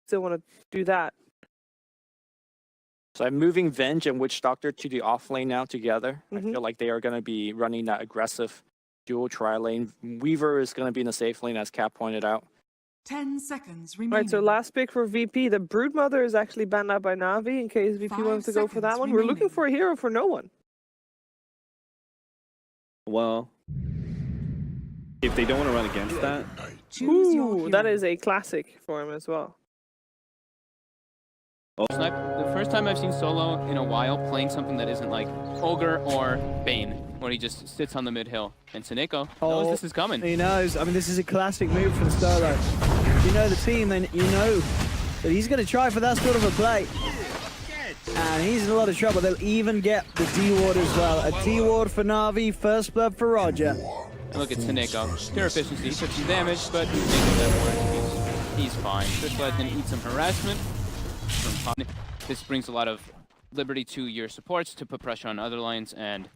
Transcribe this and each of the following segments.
still want to do that. So I'm moving Venge and Witch Doctor to the off lane now together. I Mhm. feel like they are going to be running that aggressive dual tri-lane. Weaver is going to be in the safe lane, as Cap pointed out. 10 seconds remaining. Right, so last pick for VP. The Broodmother is actually banned out by Navi in case VP 5 wants to go for that seconds one. We're looking remaining. for a hero for no one. Well, if they don't want to run against that, Choose your Ooh, that hero. is a classic for him as well. Snipe, the first time I've seen Solo in a while playing something that isn't like Ogre or Bane, where he just sits on the mid hill. And Seneko knows this is coming. He knows. I mean, this is a classic move from Solo. If you know the team, then you know that he's going to try for that sort of a play. And he's in a lot of trouble. They'll even get the D-Ward as well. A D-Ward for Navi, first blood for Roger. And look at Seneko. Pure efficiency, he took some damage, but he's making that work. He's fine. Crystallize gonna eat some harassment from Pop. This brings a lot of liberty to your supports to put pressure on other lines, and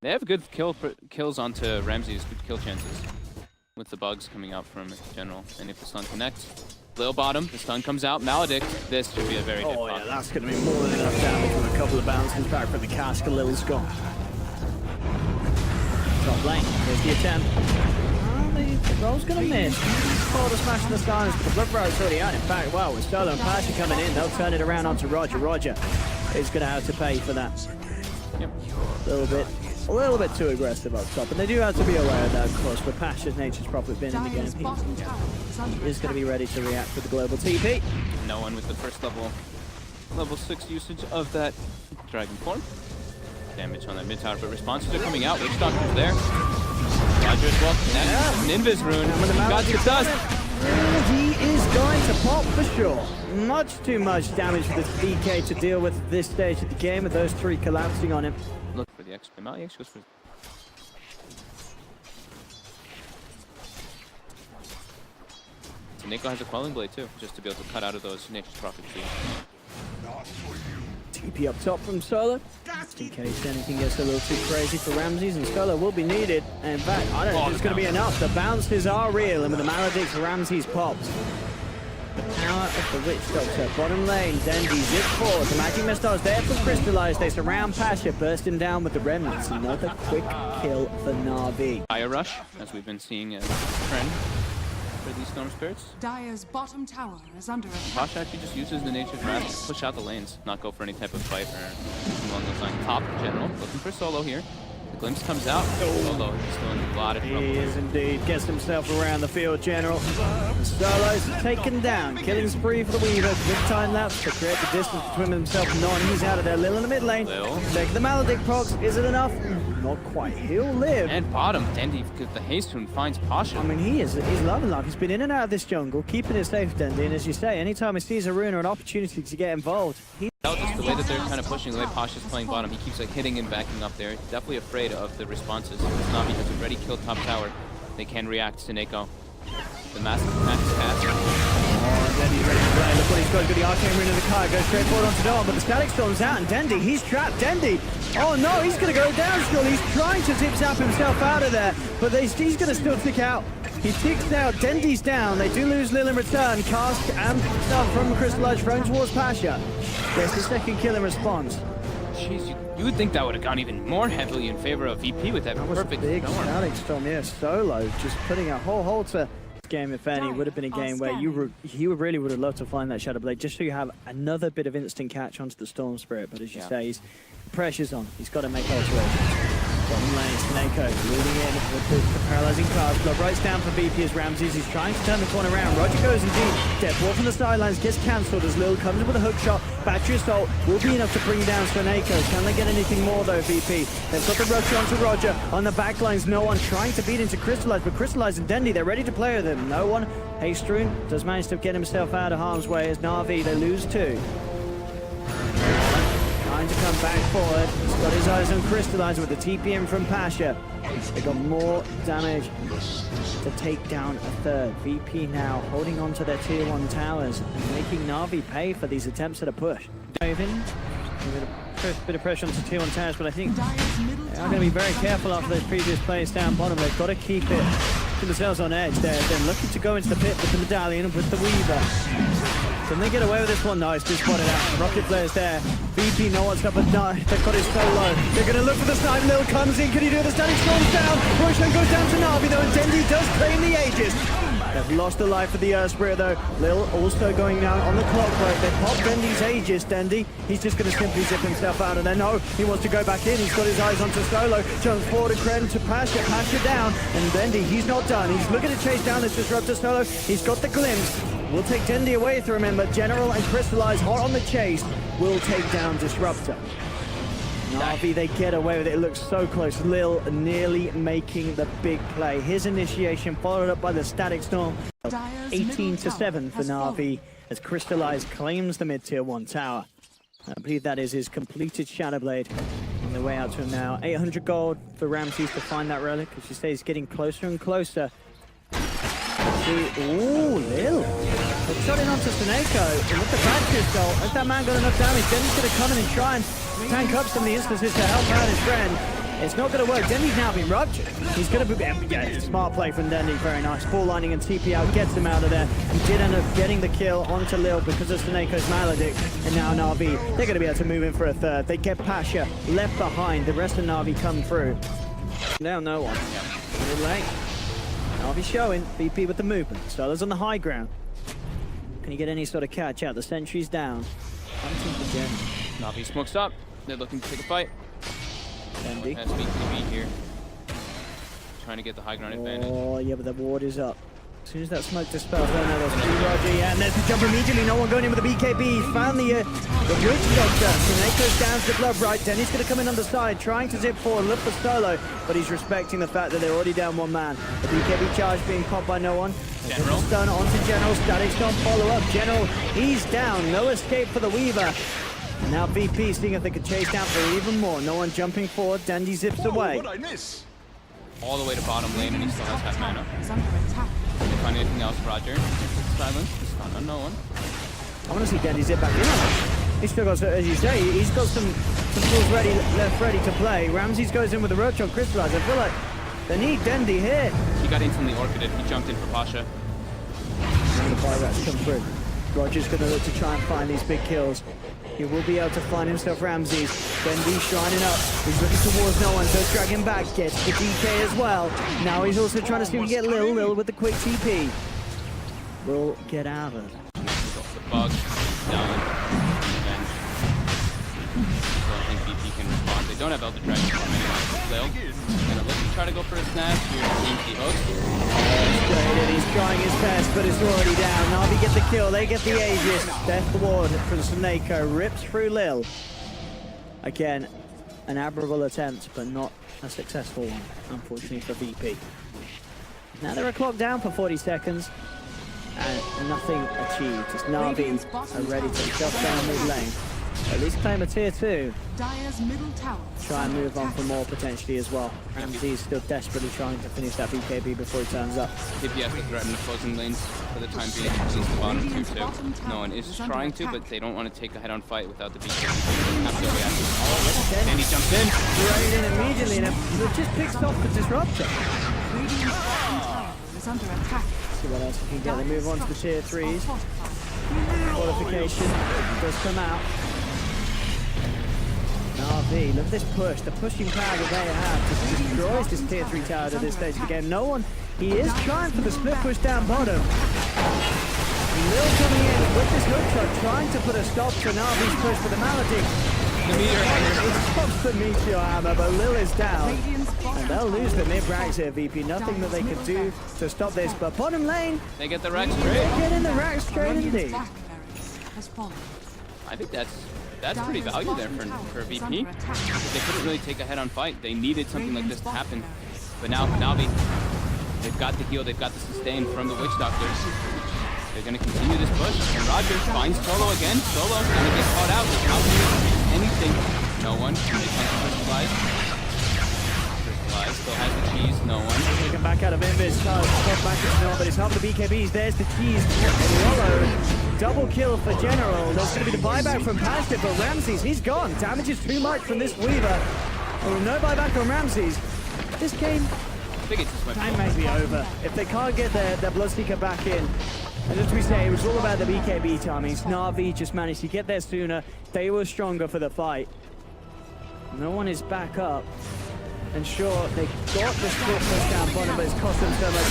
they have good kills onto Ramsey's, good kill chances with the bugs coming out from General. And if the stun connects, Lil bottom, the stun comes out, Maledict, this should be a very good Oh yeah, pop. that's going to be more than enough damage with a couple of bounces back from the cask. Lil's gone. Top lane, here's the attempt. The roll's going to miss. Oh, the smash in the silence, but the blood road's already out. In fact, well, with Solo and Pasha coming in, they'll turn it around onto Roger. Roger is going to have to pay for that. Yep. A little bit too aggressive up top, and they do have to be aware of that, of course, but Pasha's nature's probably been in the Dire's game. bottom tower is under He is going to be attack. ready to react with the global TP. No one with the first level 6 usage of that Dragon Form. Damage on that mid tower, but responses are coming out. Witch Doctor's there. Roger as well. Connect. An Invis rune. And with the He got Maledict the dust. He is going to pop for sure. Much too much damage for this DK to deal with at this stage of the game, with those three collapsing on him. Look for the X. Mali X goes for. So Nico has a Quelling Blade too, just to be able to cut out of those Nature's Prophet shields. TP up top from Solo. In case anything gets a little too crazy for Ramses, and Solo will be needed. And in fact, I don't know if it's going to be enough. The bounces are real, and with the Maledict, Ramses pops. The power of the Witch Doctor. Bottom lane, Dendi zip forward. The Magic Missile's there for Crystallize. They surround Pasha, burst him down with the Remnants. Another quick kill for Navi. Fire Rush, as we've been seeing as a trend for these Storm Spirits. Dire's bottom tower is under attack. Pasha actually just uses the Nature's Wrath to push out the lanes, not go for any type of fight or anything along those lines. Top General, looking for Solo here. The glimpse comes out. Solo is still in a lot of trouble. He is indeed. Gets himself around the field, General. Solo's taken down. Killing spree for the Weaver. Good time lapse to create the distance between himself and Non. He's out of there. Lil in the mid lane. Lil. Take the Maledict procs. Is it enough? Not quite. He'll live. And bottom, Dendi, because the haste rune finds Pasha. I mean, he's loving life. He's been in and out of this jungle, keeping it safe, Dendi. And as you say, anytime he sees a rune or an opportunity to get involved, Just the way that they're kind of pushing, the way Pasha's playing bottom, he keeps like hitting and backing up there. Definitely afraid of the responses. Navi has already killed top tower. They can react to Neko. The massive cast. Oh, Dendi's ready to play. Look what he's got. He's got the arcane rune in the car. Goes straight forward onto Dawn, but the static storm's out, and Dendi, he's trapped. Dendi! Oh no, he's going to go down still. He's trying to zip-zap himself out of there, but he's going to still stick out. He ticks out. Dendi's down. They do lose Lil in return. Cask and stuff from Crystallized thrown towards Pasha. Gets the second kill in response. Jeez, you would think that would have gone even more heavily in favor of VP with that That was a perfect big storm. static storm. Yeah, Solo just putting a whole halter. This game, if any, would have been a game where you really would have loved to find that Shadow Blade, just so you have another bit of instant catch onto the Storm Spirit. But as you say, the pressure's on. He's got to make alterations. Bottom lane, Seneko moving in with the paralyzing card. Blood rights down for VP as Ramses. He's trying to turn the corner around. Roger goes indeed. Deathwall from the sidelines gets cancelled as Lil comes in with a hook shot. Battery assault will be enough to bring down Seneko. Can they get anything more though, VP? They've got the rush onto Roger. On the back lines, no one trying to beat into Crystallize, but Crystallize and Dendi, they're ready to play with him. No one. Haste Rune does manage to get himself out of harm's way as Navi, they lose two. Trying to come back forward. He's got his eyes on Crystallize with the TPM from Pasha. They got more damage to take down a third. VP now holding on to their tier 1 towers and making Navi pay for these attempts at a push. Diving, a bit of pressure onto tier 1 towers, but I think Dire's middle they are tower going to be very is careful under after those previous plays down bottom. They've got to keep it to themselves on edge. They're looking to go into the pit with the medallion and with the Weaver. Can they get away with this one? No, it's just spotted out. Rocket Flare's there. VP know what's up, but no, they've got it so low. They're going to look for the snipe. Lil comes in. Can he do it? The static storm's down. Roshan goes down to Navi, though, and Dendi does claim the Aegis. They've lost the life of the Earth Spirit, though. Lil also going down on the clock break. They pop Dendi's Aegis. Dendi, he's just going to simply zip himself out of there. No, he wants to go back in. He's got his eyes onto Solo. Jumps forward to Kren to Pasha. Pasha down. And Dendi, he's not done. He's looking to chase down this Disruptor Solo. He's got the glimpse. We'll take Dendi away to remember. General and Crystallize hot on the chase. Will take down Disruptor. Navi, they get away with it. It looks so close. Lil nearly making the big play. His initiation followed up by the Static Storm. 18-7 for Navi as Crystallize claims the mid-tier 1 tower. I believe that is his completed Shadowblade. On the way out to him now. 800 gold for Ramses to find that relic. As you say, he's getting closer and closer. Ooh, Lil. They've shot in onto Seneko. And with the Badger's goal, has that man got enough damage? Dendi's going to come in and try and tank up some of the instances to help out his friend. It's not going to work. Dendi's now been ruptured. He's going to be... Yeah, smart play from Dendi. Very nice. Ball lining and TP out gets him out of there. He did end up getting the kill onto Lil because of Seneco's Maledict. And now Navi, they're going to be able to move in for a third. They get Pasha left behind. The rest of Navi come through. Now no one. A little late. Navi showing. VP with the movement. Solo's on the high ground. Can you get any sort of catch out? The sentry's down. Hunting for Dendi. Navi smokes up. They're looking to take a fight. Dendi. SBTV here. Trying to get the high ground advantage. Oh, yeah, but the ward is up. As soon as that smoke dispels, oh no, there's two Roger, yeah, and there's the jump immediately. No one going in with the BKB. He's found the Witch Doctor. Seneco's down to the blood right. Dendi's going to come in on the side, trying to zip forward, look for Solo, but he's respecting the fact that they're already down one man. The BKB charge being popped by no one. General. Stun onto General. Static Storm follow up. General, he's down. No escape for the Weaver. Now VP seeing if they could chase down for even more. No one jumping forward. Dendi zips away. What'd I miss? All the way to bottom lane, and he still has half mana. Is under attack. Can they find anything else, Roger? Silence. Stun on no one. I want to see Dendi zip back in on it. He's still got, as you say, he's got some tools left ready to play. Ramses goes in with the Roach on Crystallize. I feel like they need Dendi here. He got instantly orchided. He jumped in for Pasha. And the Pyrax come through. Roger's going to look to try and find these big kills. He will be able to find himself Ramses. Dendi shrining up. He's looking towards no one. Does drag him back. Gets the DK as well. Now he's also trying to see if he can get Lil with the quick TP. Will get out of it. Got the bug. Down. Revenge. So I think VP can respond. They don't have Elder Dragon from anyone. Lil. Gonna look to try to go for a snatch. Here's the hook. He's trying his best, but it's already down. Navi get the kill. They get the Aegis. Death Ward from Seneko rips through Lil. Again, an admirable attempt, but not a successful one, unfortunately for VP. Now they're a clock down for 40 seconds, and nothing achieved. As Navi are ready to shut down mid lane. At least claim a tier 2. Dire's middle tower. Try and move on for more potentially as well. Ramsey's still desperately trying to finish that BKB before he turns up. TPS to threaten the closing lanes for the time being. At least the bottom 2 too. No one is trying to, but they don't want to take a head-on fight without the BKB. Absolutely active. And he jumps in. Right in immediately, and it just picks off the Disruptor. Radiant's bottom tower is under attack. See what else we can get. They move on to the tier 3s. Qualification does come out. Navi, look at this push. The pushing power that they have just destroys this tier 3 tower at this stage of the game. No one, he is trying for the split push down bottom. Lil coming in with this hook shot, trying to put a stop to Navi's push for the Maledict. The meteor hammer. It stops the meteor hammer, but Lil is down. And they'll lose the mid-ranks here, VP. Nothing that they could do to stop this, but bottom lane, They get the rack straight. they get in the rack straight indeed. Has fallen. I think that's pretty value there for VP. They couldn't really take a head-on fight. They needed something like this to happen. But now Navi, they've got the heal, they've got the sustain from the Witch Doctors. They're going to continue this push. And Roger finds Solo again. Solo's going to get caught out without doing anything. No one. They can't Crystallize. Crystallize still has the cheese. No one. Taken back out of Invis. Back to no, but it's half the BKBs. There's the cheese. Wallow. Double kill for General. There's going to be the buyback from Pastor, but Ramses, he's gone. Damage is too much from this Weaver. Oh, no buyback on Ramses. This game, I think it's just time may be over. If they can't get their Bloodseeker back in, And as we say, it was all about the BKB timings. Navi just managed to get there sooner. They were stronger for the fight. No one is back up. And sure, they got the split push down bottom, but it's cost them so much.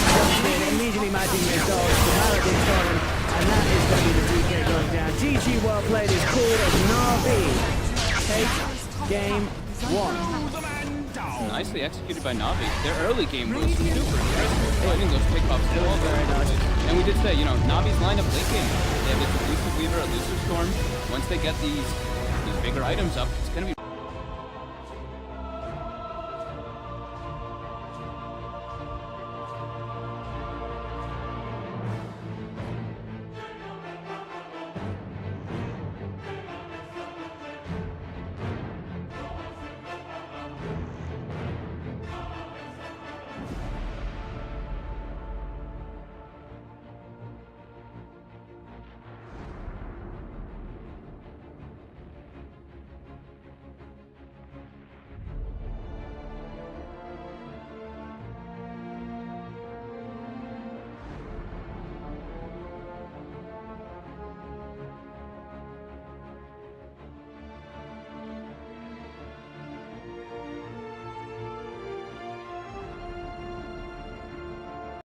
Immediately matching their goals. The Paladin's gone, and that is going to be the DK going down. GG, well played, is called as Navi take game 1. Nicely executed by Navi. Their early game was super impressive, finding those pickoffs all very nice. And we did say, you know, Navi's lineup late game. They have this elusive Weaver, elusive Storm. Once they get these bigger items up, it's going to be